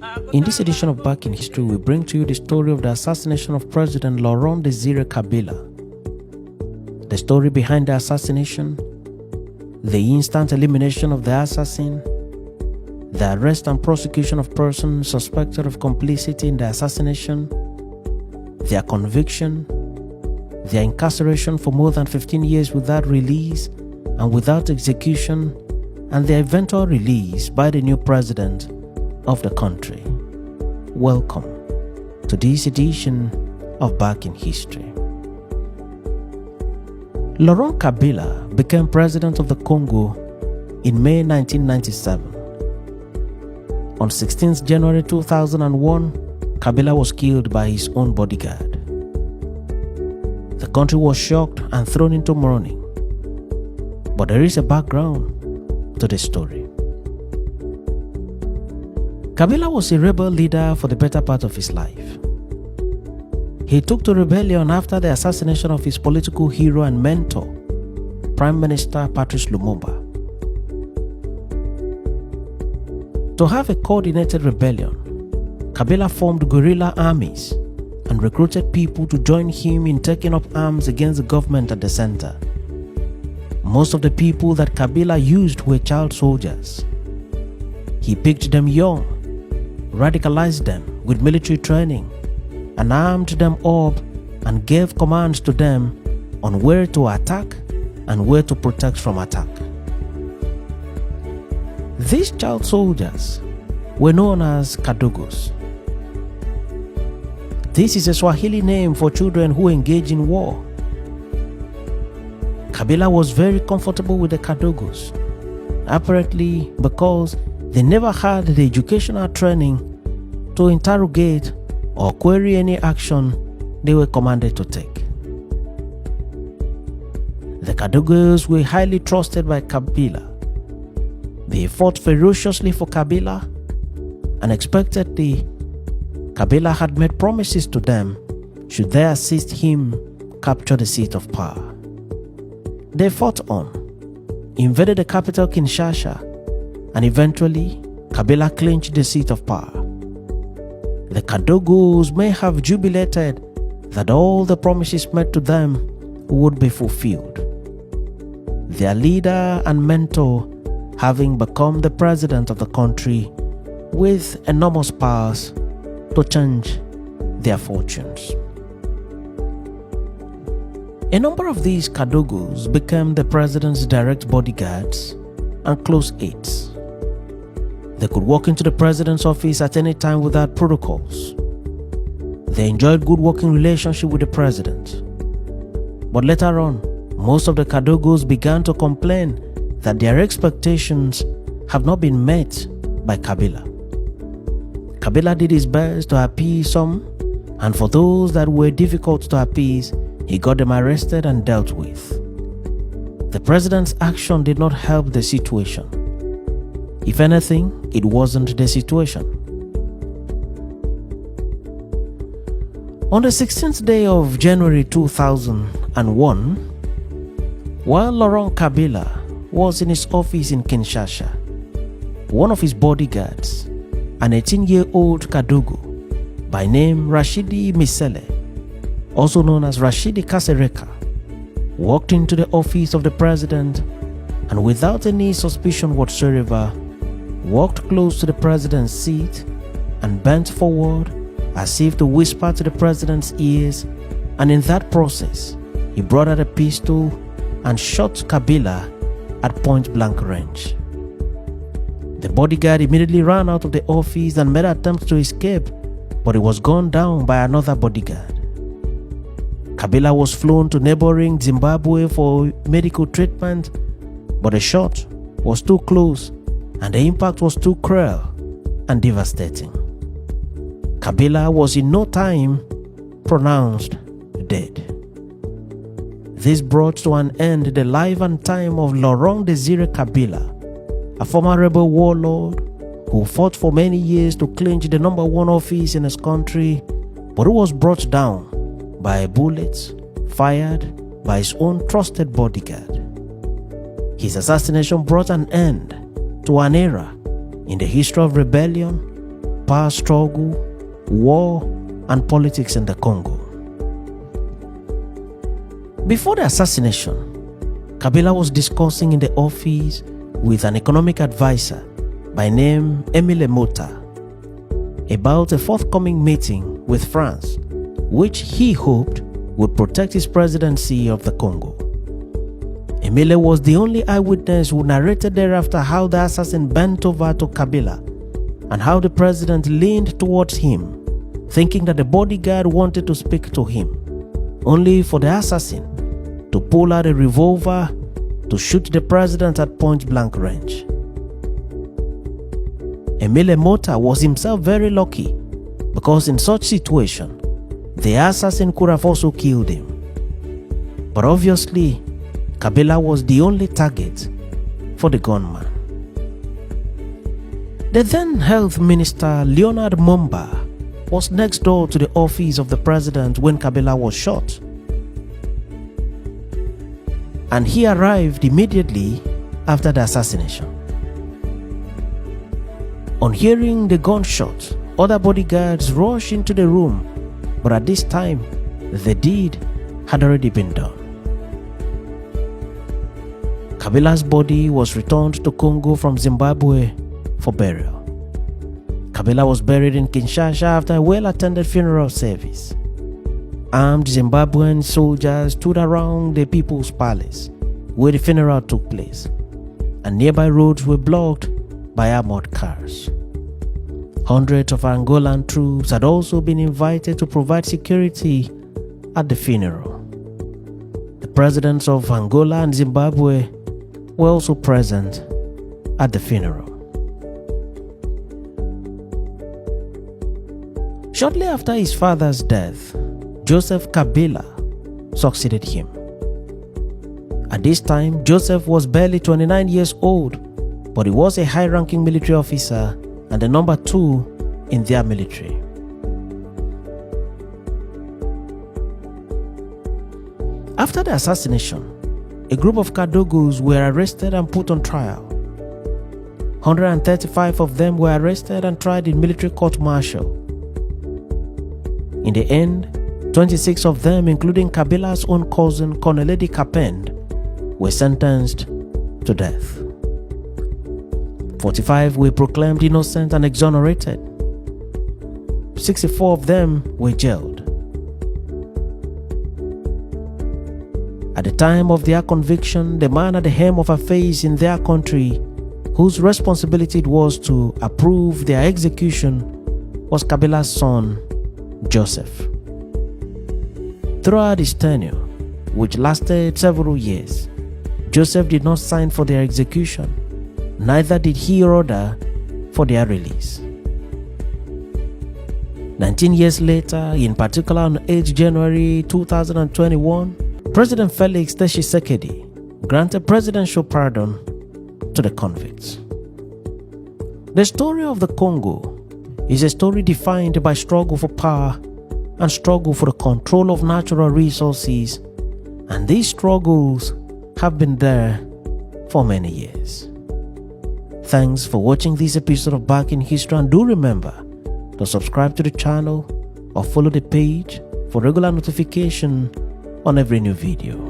In this edition of Back in History, we bring to you the story of the assassination of President Laurent Kabila. The story behind the assassination, the instant elimination of the assassin, the arrest and prosecution of persons suspected of complicity in the assassination, their conviction, their incarceration for more than 15 years without release and without execution, and their eventual release by the new president of the country. Welcome to this edition of Back in History. Laurent Kabila became president of the Congo in May 1997. On 16th January 2001, Kabila was killed by his own bodyguard. The country was shocked and thrown into mourning. But there is a background to the story. Kabila was a rebel leader for the better part of his life. He took to rebellion after the assassination of his political hero and mentor, Prime Minister Patrice Lumumba. To have a coordinated rebellion, Kabila formed guerrilla armies and recruited people to join him in taking up arms against the government at the center. Most of the people that Kabila used were child soldiers. He picked them young, radicalized them with military training, and armed them up and gave commands to them on where to attack and where to protect from attack. These child soldiers were known as Kadogos. This is a Swahili name for children who engage in war. Kabila was very comfortable with the Kadogos, apparently because they never had the educational training to interrogate or query any action they were commanded to take. The Kadogos were highly trusted by Kabila. They fought ferociously for Kabila, and expectedly, Kabila had made promises to them should they assist him capture the seat of power. They fought on, invaded the capital Kinshasa, and eventually, Kabila clinched the seat of power. The Kadogos may have jubilated that all the promises made to them would be fulfilled. Their leader and mentor having become the president of the country with enormous powers to change their fortunes. A number of these Kadogos became the president's direct bodyguards and close aides. They could walk into the president's office at any time without protocols. They enjoyed good working relationship with the president. But later on, most of the Kadogos began to complain that their expectations have not been met by Kabila. Kabila did his best to appease some, and for those that were difficult to appease, he got them arrested and dealt with. The president's action did not help the situation. If anything, it wasn't the situation. On the 16th day of January 2001, while Laurent Kabila was in his office in Kinshasa, one of his bodyguards, an 18-year-old Kadogo by name Rashidi Misele, also known as Rashidi Kasereka, walked into the office of the president and without any suspicion whatsoever, walked close to the president's seat and bent forward as if to whisper to the president's ears, and in that process, he brought out a pistol and shot Kabila at point-blank range. The bodyguard immediately ran out of the office and made attempts to escape, but he was gunned down by another bodyguard. Kabila was flown to neighboring Zimbabwe for medical treatment, but the shot was too close and the impact was too cruel and devastating. Kabila was in no time pronounced dead. This brought to an end the life and time of Laurent Kabila, a former rebel warlord who fought for many years to clinch the #1 office in his country, but who was brought down by a bullet fired by his own trusted bodyguard. His assassination brought an end to an era in the history of rebellion, power struggle, war, and politics in the Congo. Before the assassination, Kabila was discussing in the office with an economic advisor by name Emile Mota about a forthcoming meeting with France, which he hoped would protect his presidency of the Congo. Emile was the only eyewitness who narrated thereafter how the assassin bent over to Kabila and how the president leaned towards him, thinking that the bodyguard wanted to speak to him, only for the assassin to pull out a revolver to shoot the president at point-blank range. Emile Mota was himself very lucky because in such situation, the assassin could have also killed him. But obviously, Kabila was the only target for the gunman. The then Health Minister Leonard Mumba was next door to the office of the president when Kabila was shot, and he arrived immediately after the assassination. On hearing the gunshot, other bodyguards rushed into the room, but at this time, the deed had already been done. Kabila's body was returned to Congo from Zimbabwe for burial. Kabila was buried in Kinshasa after a well-attended funeral service. Armed Zimbabwean soldiers stood around the People's Palace where the funeral took place, and nearby roads were blocked by armored cars. Hundreds of Angolan troops had also been invited to provide security at the funeral. The presidents of Angola and Zimbabwe were also present at the funeral. Shortly after his father's death, Joseph Kabila succeeded him. At this time, Joseph was barely 29 years old, but he was a high-ranking military officer and the number 2 in their military. After the assassination, a group of Kadogos were arrested and put on trial. 135 of them were arrested and tried in military court-martial. In the end, 26 of them, including Kabila's own cousin Corneledi Kapend, were sentenced to death. 45 were proclaimed innocent and exonerated. 64 of them were jailed. At the time of their conviction, the man at the helm of affairs in their country, whose responsibility it was to approve their execution, was Kabila's son, Joseph. Throughout his tenure, which lasted several years, Joseph did not sign for their execution, neither did he order for their release. 19 years later, in particular on 8 January 2021, President Felix Tshisekedi granted presidential pardon to the convicts. The story of the Congo is a story defined by struggle for power and struggle for the control of natural resources, and these struggles have been there for many years. Thanks for watching this episode of Back in History, and do remember to subscribe to the channel or follow the page for regular notification on every new video.